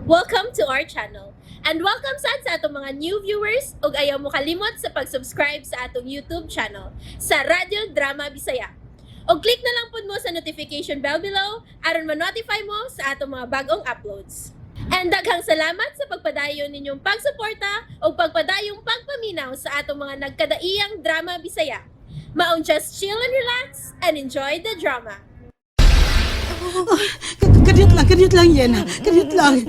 Welcome to our channel. And welcome sa atong mga new viewers ug ayaw mo kalimot sa pag-subscribe sa atong YouTube channel sa Radio Drama Bisaya. O click na lang pud mo sa notification bell below aron ma-notify mo sa atong mga bagong uploads. And daghang salamat sa pagpadayon ninyong pagsuporta o pagpadayong pagpaminaw sa atong mga nagkadaiyang drama Bisaya. Maong just chill and relax and enjoy the drama. Kadit lang yan. Kadit lang.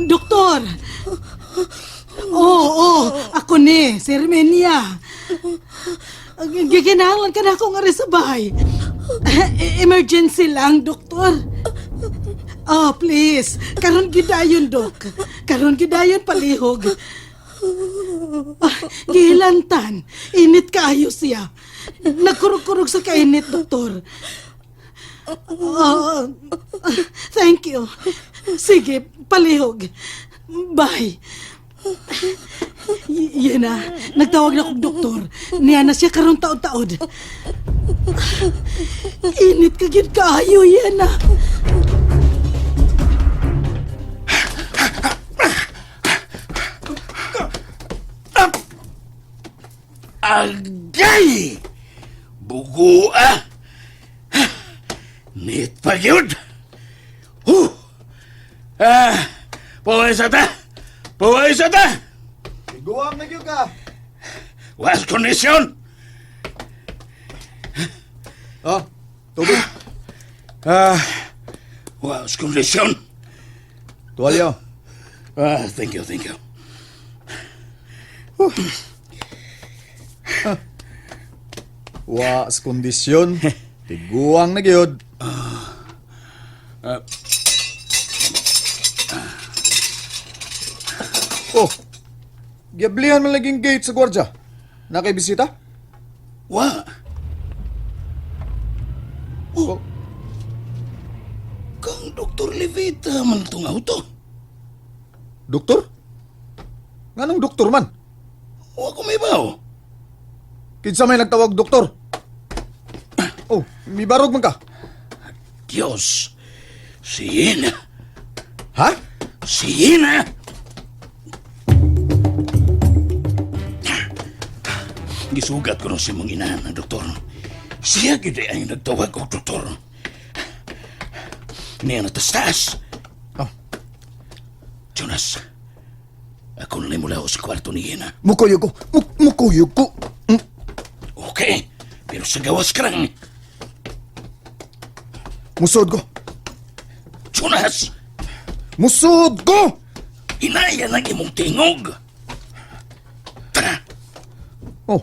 Doktor! Oo, ako ni, si Hermenia. Giginahanglan ka na ako nga rin sa bahay. Emergency lang, doktor. Oh, please. Karon gidayon, dok. Karon gidayon palihog. Gihilantan. Init kaayo siya. Nagkurog-kurog sa kainit, doktor. Thank you. Sige, palihog. Bye. Yan na. Nagtawag na kong doktor. Niya na siya karong taod-taod. Init ka gid kaayo, yan na. Agay! Bugo ah! Nit pa yun! Paway sa ta! Paway sa ta! Tiguwang na yun ka! Was kondisyon! Tubig. Was kondisyon! Tuwalya. Thank you. Wa sa kondisyon. Tiguwang na yun. Giablihan man laging gate sa gwardya. Nakibisita? Wa! Oh, Kang Dr. Levita man itong auto. doktor? Nganong doktor man? Wa ko may baw. Kinsa may nagtawag doktor? Oh, may barog man ka. Diyos! Si Ina! Ha? Si Ina! Gisugat ko rin si mong inahan, doktor. Siya gid ay nagtawag ko, doktor. Niya natastas. Oh. Jonas, ako na mula sa kwarto ni Ina. Mukuyog ko. Mukuyog ko. Okay, pero sa gawas ka lang. Musod ko. Jonas! Musod ko! Hinaya ng imong tingog. Tara! Oh.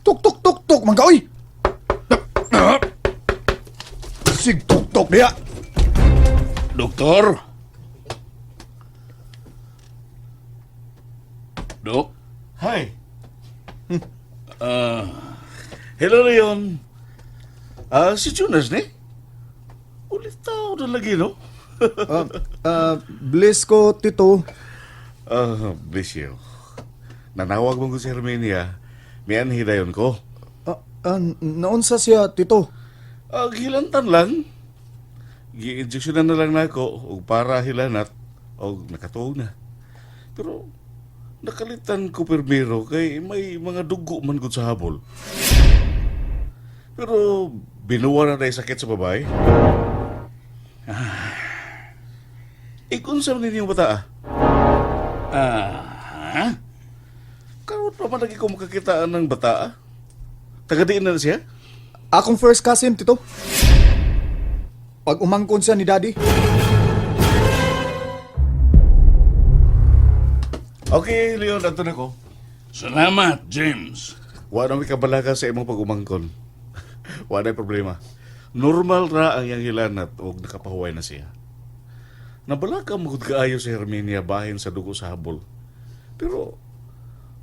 Tuk, mangkaoy! Sig tuk, niya! Doktor? Dok? Hi. Hello, Leon. Si Jonas, ni? Ulit tao na lagi, no? Bless ko, Tito. Bless you. Nanawag mo ko si Hermenia. Miyan hidayon ko. Naunsa siya, Tito? Hilantan lang. Gi-injeksyonan na lang na ako o para hilanat o nakatuog na. Pero nakalitan ko permiro kay may mga dugo man gud sa habol. Pero binuwa na dahil sakit sa babae. Ikon sa ninyong bata ha? Karoon pa man lagi ko makakitaan ng bata. Tagadiin na siya? Akong first cousin, Tito. Pag umangkon siya ni Daddy. Okay, Leon, ato na ko. Salamat, James. Wala may kabalaga sa imong pag-umangkon. Wala problema. Normal ra ang iyang hilanat o nakapahuway na siya. Nabalaka mo kaayo si Hermenia bahin sa dugo sa habol. Pero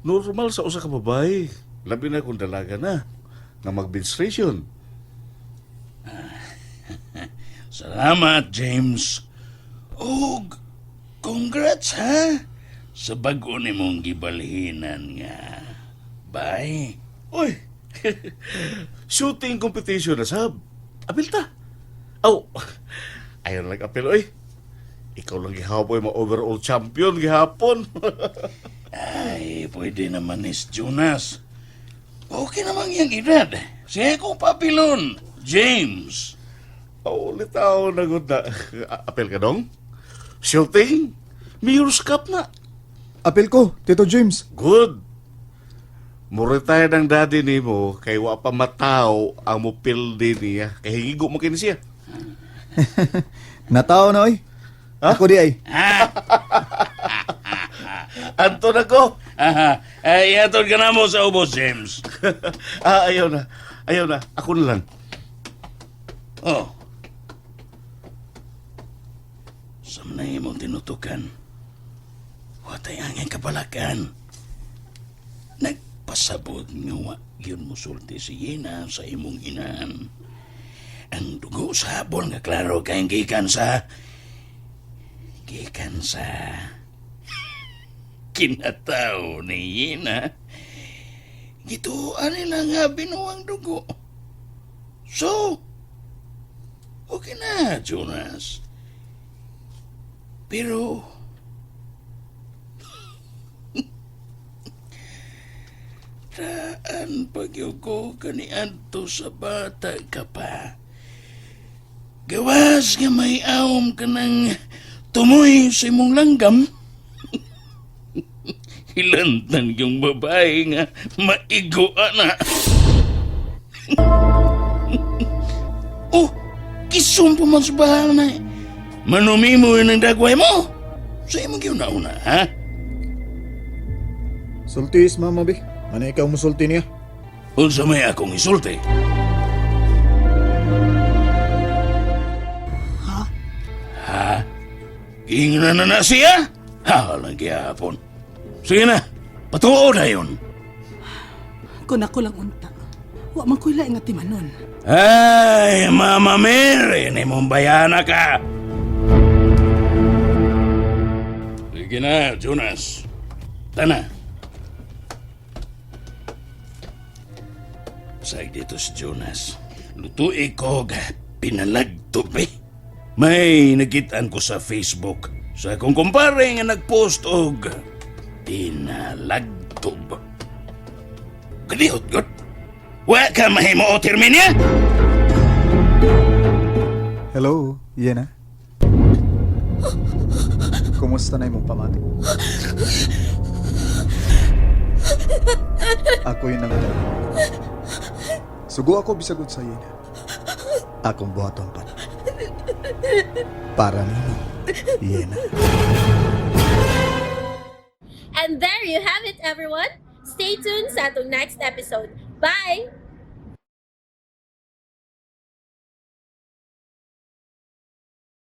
normal sa usa ka babae, labi na kung dalaga na nga mag-menstruation. Salamat, James. Og congrats ha sa bag-o ni mong gibalhinan nga. Bye. Uy, Shooting competition na sab. Apil ta. Oh, ayaw lang apil, oy. Ikaw lang gihapon yung mga overall champion gihapon. Ay, pwede naman ni Jonas. Okay naman yung edad. Siya kong papilon, James. Oh, litaw na good na. Apil ka dong? Shooting? Mayor's Cup na. Apil ko, Tito James. Good. Muritay ng daddy ni mo, kay wa pa mataw ang mupildi niya. Kay higigo mo kini siya. Natao na, oy. Ako di ay. Anto na ko. Ay, atod ka na mo sa ubos, James. Ayaw na. Ayaw na. Ako na lang. Oh. Saan na imong tinutukan? Watay angin kabalakan. Nagpasabot nga wa yun musulti si Yena sa imong inahan. Ang dugo sa habol nga klaro kayong gikan sa kinataw ni Yena. Gituan nila nga binuang dugo. So, okay na, Jonas. Pero, raan pagyuko kaniadto sa bata ka pa. Gawas nga may awom ka ng tumoy sa imong langgam. Hilantan yung babae nga maigo na. Oh, kisum po man sa bahal na. Manumi mo yun ang dagway mo. Sa imong yun na, ha? Sultis, mama, be. Ano ikaw musulti niya? Unsa may akong isulti? Ha? Ingnan na siya? Ha, lagi hapon. Sige na, patuo na yun. Kung ako lang unta, wa man ko'y laing nga timanon. Ay, Mama Mary, ni mong bayana ka. Sige na, Jonas. Tana. Sag dito si Jonas. Lutuin ko pinalagtob eh. May nakitaan ko sa Facebook. Sa akong kumpare nga nagpost og pinalagtob. Galihot, God. Wa ka mahimo o terminya? Hello, Yena. Kumusta na imong pamati? Ako yung nangalan. Sugo ako bisagod sa Yena. Akong buhaton pa. Para nimo, Yena. And there you have it, everyone. Stay tuned sa atong next episode. Bye!